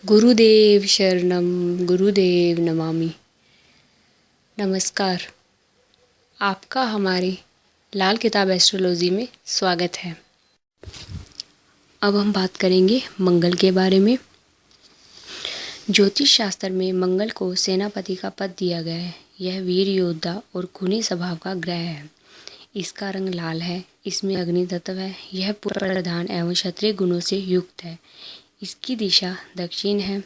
गुरुदेव शरणम गुरुदेव नमामि। नमस्कार, आपका हमारे लाल किताब एस्ट्रोलॉजी में स्वागत है। अब हम बात करेंगे मंगल के बारे में। ज्योतिष शास्त्र में मंगल को सेनापति का पद दिया गया है। यह वीर योद्धा और खूनी स्वभाव का ग्रह है। इसका रंग लाल है। इसमें अग्नि तत्व है। यह प्रधान एवं क्षत्रिय गुणों से युक्त है। इसकी दिशा दक्षिण है।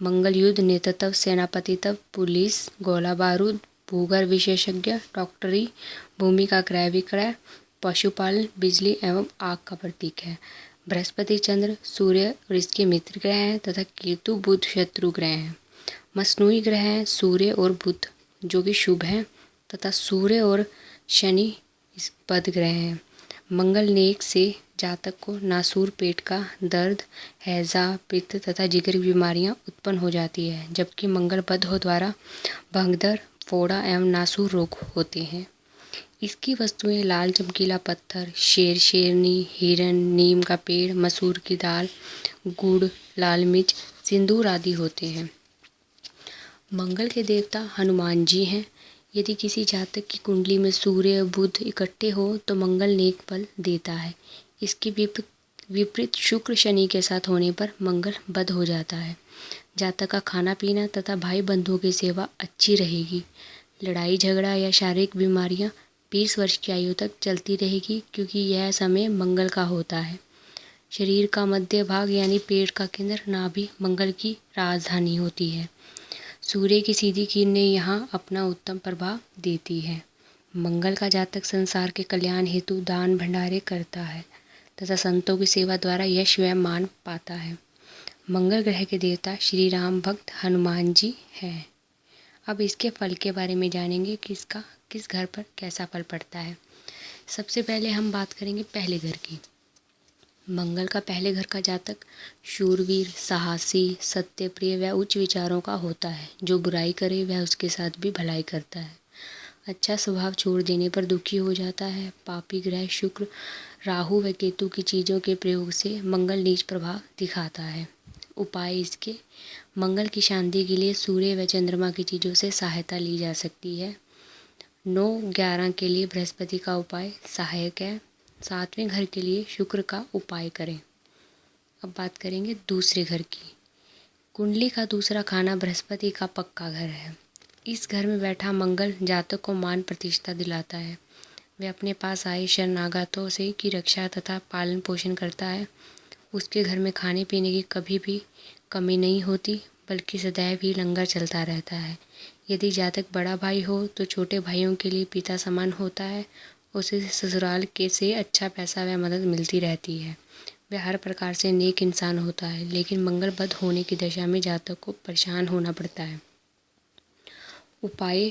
मंगल युद्ध नेतृत्व, सेनापतित्व, पुलिस, गोला बारूद, भूगर्भ विशेषज्ञ, डॉक्टरी, भूमि का क्रय विक्रय, पशुपालन, बिजली एवं आग का प्रतीक है। बृहस्पति, चंद्र, सूर्य और इसके मित्र ग्रह हैं तथा केतु, बुध शत्रु ग्रह हैं। मसनूई ग्रह हैं सूर्य और बुध जो कि शुभ हैं तथा सूर्य और शनि इस बद ग्रह हैं। मंगल नेक से जातक को नासूर, पेट का दर्द, हैजा, पित्त तथा जिगर की बीमारियां उत्पन्न हो जाती है, जबकि मंगल बद हो द्वारा भंगदर, फोड़ा एवं नासूर रोग होते हैं। इसकी वस्तुएं लाल चमकीला पत्थर, शेर, शेरनी, हिरन, नीम का पेड़, मसूर की दाल, गुड़, लाल मिर्च, सिंदूर आदि होते हैं। मंगल के देवता हनुमान जी हैं। यदि किसी जातक की कुंडली में सूर्य और बुध इकट्ठे हो तो मंगल नेक फल देता है। इसके विपरीत शुक्र, शनि के साथ होने पर मंगल बद हो जाता है। जातक का खाना पीना तथा भाई बंधुओं की सेवा अच्छी रहेगी। लड़ाई झगड़ा या शारीरिक बीमारियां 20 वर्ष की आयु तक चलती रहेगी, क्योंकि यह समय मंगल का होता है। शरीर का मध्य भाग यानी पेट का केंद्र नाभि मंगल की राजधानी होती है। सूर्य की सीधी किरणें यहाँ अपना उत्तम प्रभाव देती है। मंगल का जातक संसार के कल्याण हेतु दान भंडारे करता है तथा संतों की सेवा द्वारा यश व मान पाता है। मंगल ग्रह के देवता श्री राम भक्त हनुमान जी हैं। अब इसके फल के बारे में जानेंगे कि इसका किस घर पर कैसा फल पड़ता है। सबसे पहले हम बात करेंगे पहले घर की। मंगल का पहले घर का जातक शूरवीर, साहसी, सत्यप्रिय व उच्च विचारों का होता है। जो बुराई करे वह उसके साथ भी भलाई करता है। अच्छा स्वभाव छोड़ देने पर दुखी हो जाता है। पापी ग्रह शुक्र, राहु व केतु की चीज़ों के प्रयोग से मंगल नीच प्रभाव दिखाता है। उपाय इसके: मंगल की शांति के लिए सूर्य व चंद्रमा की चीज़ों से सहायता ली जा सकती है। 9-11 के लिए बृहस्पति का उपाय सहायक है। 7वें घर के लिए शुक्र का उपाय करें। अब बात करेंगे दूसरे घर की। कुंडली का दूसरा खाना बृहस्पति का पक्का घर है। इस घर में बैठा मंगल जातक को मान प्रतिष्ठा दिलाता है। वह अपने पास आए शरणागतों से की रक्षा तथा पालन पोषण करता है। उसके घर में खाने पीने की कभी भी कमी नहीं होती, बल्कि सदैव ही लंगर चलता रहता है। यदि जातक बड़ा भाई हो तो छोटे भाइयों के लिए पिता समान होता है। उसे ससुराल के से अच्छा पैसा व मदद मिलती रहती है। वह हर प्रकार से नेक इंसान होता है, लेकिन मंगल बद होने की दशा में जातक को परेशान होना पड़ता है। उपाय: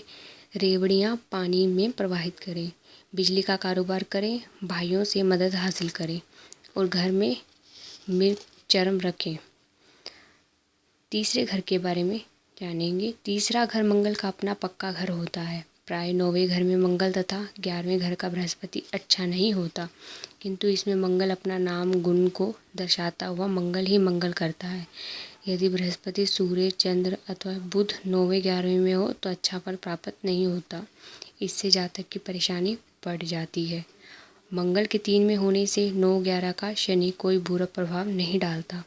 रेवड़ियाँ पानी में प्रवाहित करें, बिजली का कारोबार करें, भाइयों से मदद हासिल करें और घर में मिर्च चरम रखें। तीसरे घर के बारे में जानेंगे। तीसरा घर मंगल का अपना पक्का घर होता है। प्राय 9वें घर में मंगल तथा 11वें घर का बृहस्पति अच्छा नहीं होता, किंतु इसमें मंगल अपना नाम गुण को दर्शाता हुआ मंगल ही मंगल करता है। यदि बृहस्पति, सूर्य, चंद्र अथवा बुध 9वें 11वें में हो तो अच्छा फल प्राप्त नहीं होता। इससे जातक की परेशानी बढ़ जाती है। मंगल के 3 में होने से 9-11 का शनि कोई बुरा प्रभाव नहीं डालता।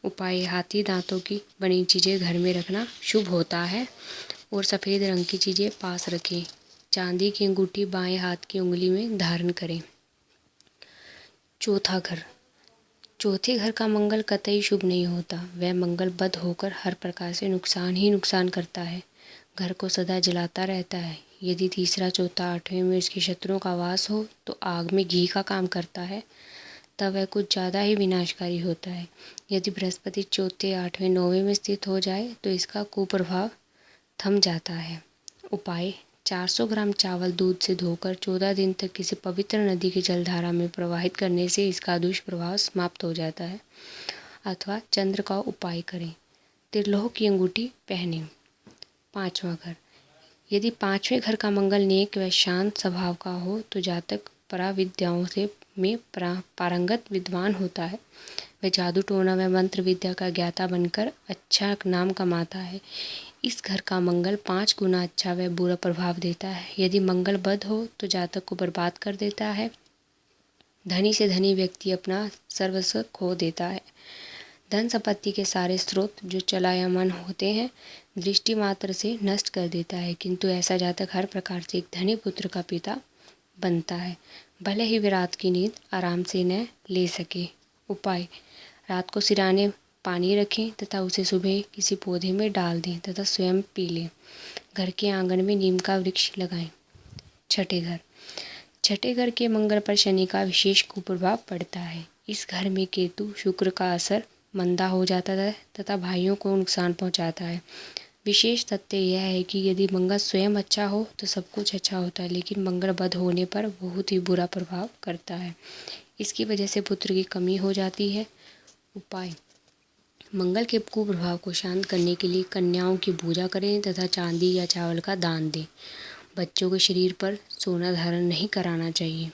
उपाय: हाथी दांतों की बनी चीज़ें घर में रखना शुभ होता है और सफ़ेद रंग की चीज़ें पास रखें। चांदी की अंगूठी बाएं हाथ की उंगली में धारण करें। चौथा घर। चौथे घर का मंगल कतई शुभ नहीं होता। वह मंगल बद होकर हर प्रकार से नुकसान ही नुकसान करता है। घर को सदा जलाता रहता है। यदि तीसरा, चौथा, 8वें में इसके शत्रुओं का वास हो तो आग में घी का काम करता है, तब वह कुछ ज़्यादा ही विनाशकारी होता है। यदि बृहस्पति चौथे, 8वें, 9वें में स्थित हो जाए तो इसका कुप्रभाव थम जाता है। उपाय: 400 ग्राम चावल दूध से धोकर 14 दिन तक किसी पवित्र नदी की जलधारा में प्रवाहित करने से इसका दुष्प्रभाव समाप्त हो जाता है। अथवा चंद्र का उपाय करें। त्रिलोह की अंगूठी पहने। 5वां घर। यदि 5वें घर का मंगल नेक व शांत स्वभाव का हो तो जातक पराविद्याओं से में पारंगत विद्वान होता है। वह जादू टोना व मंत्र विद्या का ज्ञाता बनकर अच्छा नाम कमाता है। इस घर का मंगल 5 गुना अच्छा व बुरा प्रभाव देता है। यदि मंगल बद हो तो जातक को बर्बाद कर देता है। धनी से धनी व्यक्ति अपना सर्वस्व खो देता है। धन संपत्ति के सारे स्रोत जो चलायमान होते हैं दृष्टि मात्र से नष्ट कर देता है, किंतु ऐसा जातक हर प्रकार से एक धनी पुत्र का पिता बनता है, भले ही वे रात की नींद आराम से न ले सके। उपाय: रात को सिराने पानी रखें तथा उसे सुबह किसी पौधे में डाल दें तथा स्वयं पी लें। घर के आंगन में नीम का वृक्ष लगाएं। छठे घर के मंगल पर शनि का विशेष कुप्रभाव पड़ता है। इस घर में केतु शुक्र का असर मंदा हो जाता है तथा भाइयों को नुकसान पहुंचाता है। विशेष तथ्य यह है कि यदि मंगल स्वयं अच्छा हो तो सब कुछ अच्छा होता है, लेकिन मंगल बद होने पर बहुत ही बुरा प्रभाव करता है। इसकी वजह से पुत्र की कमी हो जाती है। उपाय: मंगल के कुप्रभाव को शांत करने के लिए कन्याओं की पूजा करें तथा चांदी या चावल का दान दें। बच्चों के शरीर पर सोना धारण नहीं कराना चाहिए।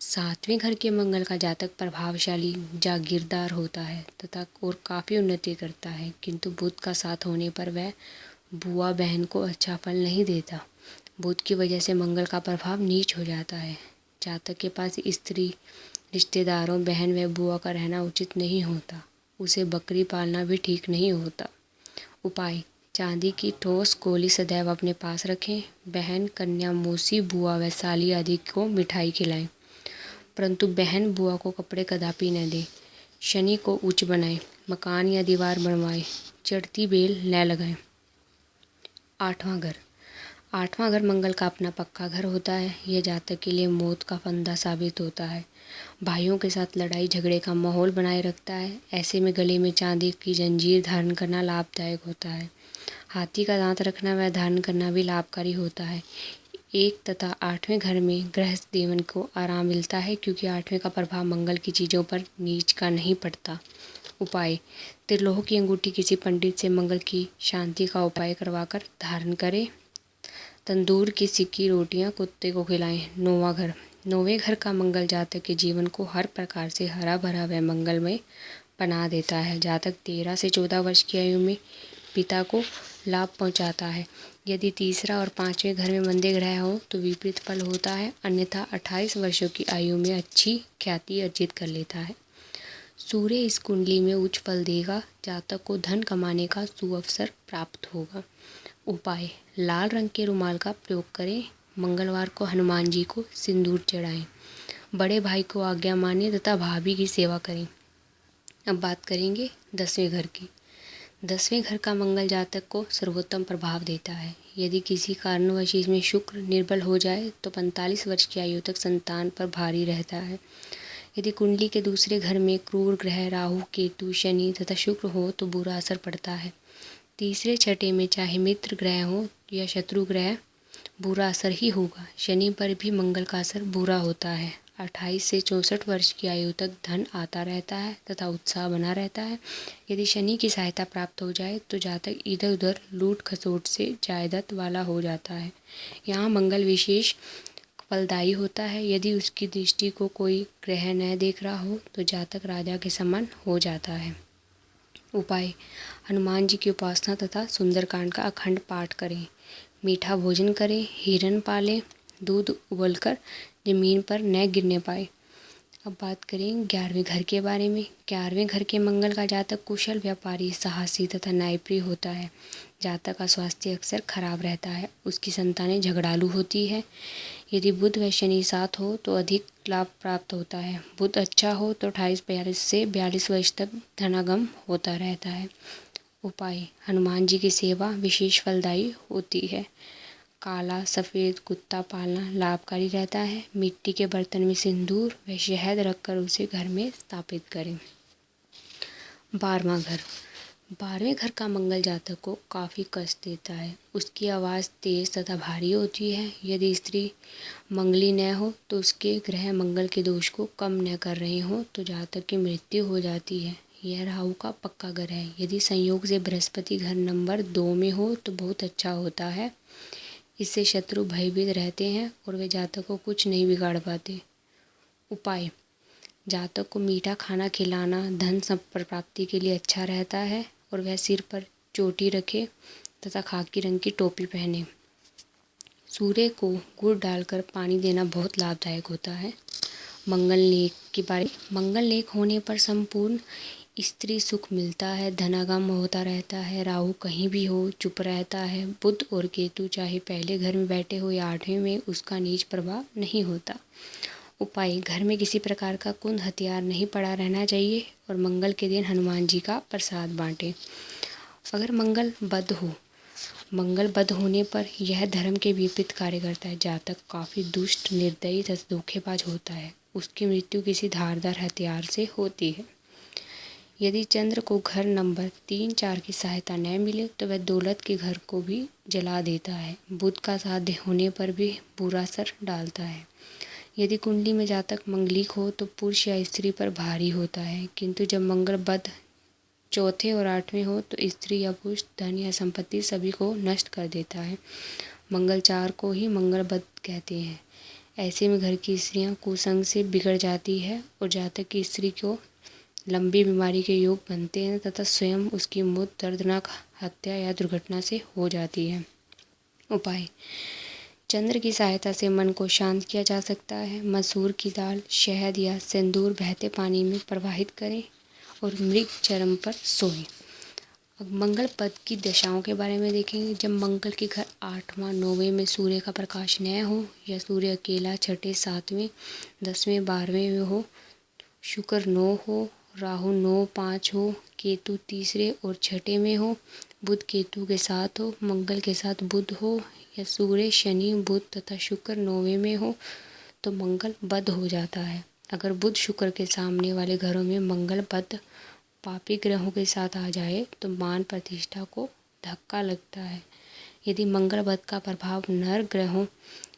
सातवें घर के मंगल का जातक प्रभावशाली जागीरदार होता है तथा और काफ़ी उन्नति करता है, किंतु बुध का साथ होने पर वह बुआ बहन को अच्छा फल नहीं देता। बुध की वजह से मंगल का प्रभाव नीच हो जाता है। जातक के पास स्त्री, रिश्तेदारों, बहन व बुआ का रहना उचित नहीं होता। उसे बकरी पालना भी ठीक नहीं होता। उपाय: चांदी की ठोस गोली सदैव अपने पास रखें। बहन, कन्या, मौसी, बुआ व साली आदि को मिठाई खिलाएं, परंतु बहन बुआ को कपड़े कदापि न दें। शनि को उच्च बनाएं, मकान या दीवार बनवाएं, चढ़ती बेल न लगाएं। आठवां घर मंगल का अपना पक्का घर होता है। यह जातक के लिए मौत का फंदा साबित होता है। भाइयों के साथ लड़ाई झगड़े का माहौल बनाए रखता है। ऐसे में गले में चांदी की जंजीर धारण करना लाभदायक होता है। हाथी का दांत रखना व धारण करना भी लाभकारी होता है। 1 तथा 8वें घर में गृहस्थ जीवन को आराम मिलता है, क्योंकि 8वें का प्रभाव मंगल की चीज़ों पर नीच का नहीं पड़ता। उपाय: त्रिलोह की अंगूठी किसी पंडित से मंगल की शांति का उपाय करवाकर धारण करें। तंदूर की सिकी रोटियां कुत्ते को खिलाएं। नौवें घर का मंगल जातक के जीवन को हर प्रकार से हरा भरा व मंगलमय बना देता है। जातक 13 से 14 वर्ष की आयु में पिता को लाभ पहुंचाता है। यदि तीसरा और 5वें घर में मंदे ग्रह हो तो विपरीत फल होता है, अन्यथा 28 वर्षों की आयु में अच्छी ख्याति अर्जित कर लेता है। सूर्य इस कुंडली में उच्च फल देगा। जातक को धन कमाने का सुअवसर प्राप्त होगा। उपाय: लाल रंग के रुमाल का प्रयोग करें। मंगलवार को हनुमान जी को सिंदूर चढ़ाएं। बड़े भाई को आज्ञा मानें तथा भाभी की सेवा करें। अब बात करेंगे 10वें घर की। 10वें घर का मंगल जातक को सर्वोत्तम प्रभाव देता है। यदि किसी कारणवश इसमें शुक्र निर्बल हो जाए तो 45 वर्ष की आयु तक संतान पर भारी रहता है। यदि कुंडली के दूसरे घर में क्रूर ग्रह राहु, केतु, शनि तथा शुक्र हो तो बुरा असर पड़ता है। तीसरे छठे में चाहे मित्र ग्रह हो या शत्रु ग्रह, बुरा असर ही होगा। शनि पर भी मंगल का असर बुरा होता है। 28 से 64 वर्ष की आयु तक धन आता रहता है तथा उत्साह बना रहता है। यदि शनि की सहायता प्राप्त हो जाए तो जातक इधर उधर लूट खसोट से जायदाद वाला हो जाता है। यहाँ मंगल विशेष फलदायी होता है। यदि उसकी दृष्टि को कोई ग्रह न देख रहा हो तो जातक राजा के समान हो जाता है। उपाय: हनुमान जी की उपासना तथा सुंदरकांड का अखंड पाठ करें। मीठा भोजन करें, हिरन पालें, दूध उबलकर जमीन पर न गिरने पाए। अब बात करें 11वें घर के बारे में। 11वें घर के मंगल का जातक कुशल व्यापारी, साहसी तथा न्यायप्रिय होता है। जातक का स्वास्थ्य अक्सर खराब रहता है। उसकी संतानें झगड़ालू होती है। यदि बुध व शनि साथ हो तो अधिक लाभ प्राप्त होता है। बुध अच्छा हो तो 28 से 42 वर्ष तक धनागम होता रहता है। उपाय: हनुमान जी की सेवा विशेष फलदायी होती है। काला सफ़ेद कुत्ता पालना लाभकारी रहता है। मिट्टी के बर्तन में सिंदूर व शहद रखकर उसे घर में स्थापित करें। 12वें घर का मंगल जातक को काफ़ी कष्ट देता है। उसकी आवाज़ तेज तथा भारी होती है। यदि स्त्री मंगली न हो तो उसके ग्रह मंगल के दोष को कम न कर रहे हों तो जातक की मृत्यु हो जाती है। यह राहु का पक्का घर है। यदि संयोग से बृहस्पति घर नंबर 2 में हो तो बहुत अच्छा होता है। इससे शत्रु भयभीत रहते हैं और वे जातक को कुछ नहीं बिगाड़ पाते। उपाय: जातक को मीठा खाना खिलाना धन प्राप्ति के लिए अच्छा रहता है और वह सिर पर चोटी रखे तथा खाकी रंग की टोपी पहने। सूर्य को गुड़ डालकर पानी देना बहुत लाभदायक होता है। मंगल लेख होने पर संपूर्ण स्त्री सुख मिलता है, धनागम होता रहता है, राहु कहीं भी हो चुप रहता है, बुध और केतु चाहे पहले घर में बैठे हो या 8वें में, उसका नीच प्रभाव नहीं होता। उपाय: घर में किसी प्रकार का कुंद हथियार नहीं पड़ा रहना चाहिए और मंगल के दिन हनुमान जी का प्रसाद बांटें। अगर मंगल बद होने पर यह धर्म के विपरीत कार्य करता है। जातक काफ़ी दुष्ट, निर्दयी तथा धोखेबाज होता है। उसकी मृत्यु किसी धारदार हथियार से होती है। यदि चंद्र को घर नंबर 3, 4 की सहायता न मिले तो वह दौलत के घर को भी जला देता है। बुध का साथ होने पर भी बुरा असर डालता है। यदि कुंडली में जातक मंगलिक हो तो पुरुष या स्त्री पर भारी होता है, किंतु जब मंगल बद 4 और 8वें हो तो स्त्री या पुरुष, धन या संपत्ति सभी को नष्ट कर देता है। मंगल 4 को ही मंगल बद कहते हैं। ऐसे में घर की स्त्रियां कुसंग से बिगड़ जाती है और जातक की स्त्री को लंबी बीमारी के योग बनते हैं तथा स्वयं उसकी मौत दर्दनाक हत्या या दुर्घटना से हो जाती है। उपाय: चंद्र की सहायता से मन को शांत किया जा सकता है। मसूर की दाल, शहद या सिंदूर बहते पानी में प्रवाहित करें और मृग चरम पर सोएं। अब मंगल पद की दशाओं के बारे में देखेंगे। जब मंगल के घर 8वां, 9वें में सूर्य का प्रकाश न हो या सूर्य अकेला 6, 7वें, 10वें, 12वें में हो, शुक्र 9 हो, राहु 9, 5 हो, केतु तीसरे और 6 में हो, बुध केतु के साथ हो, मंगल के साथ बुध हो या सूर्य, शनि, बुध तथा शुक्र 9वें में हो तो मंगल बद हो जाता है। अगर बुध शुक्र के सामने वाले घरों में मंगल बद पापी ग्रहों के साथ आ जाए तो मान प्रतिष्ठा को धक्का लगता है। यदि मंगल बद का प्रभाव नर ग्रहों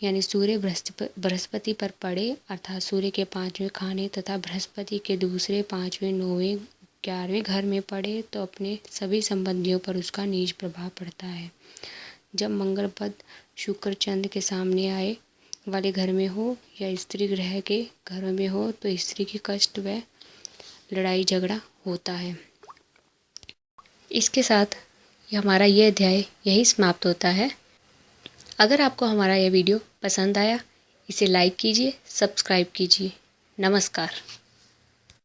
यानी सूर्य, बृहस्पति पर पड़े, अर्थात सूर्य के 5वें खाने तथा बृहस्पति के दूसरे, 5वें, 9वें, 11वें घर में पड़े तो अपने सभी संबंधियों पर उसका नीच प्रभाव पड़ता है। जब मंगल पद शुक्र चंद्र के सामने आए वाले घर में हो या स्त्री ग्रह के घरों में हो तो स्त्री की कष्ट व लड़ाई झगड़ा होता है। इसके साथ हमारा ये अध्याय यही समाप्त होता है। अगर आपको हमारा यह वीडियो पसंद आया, इसे लाइक कीजिए, सब्सक्राइब कीजिए। नमस्कार।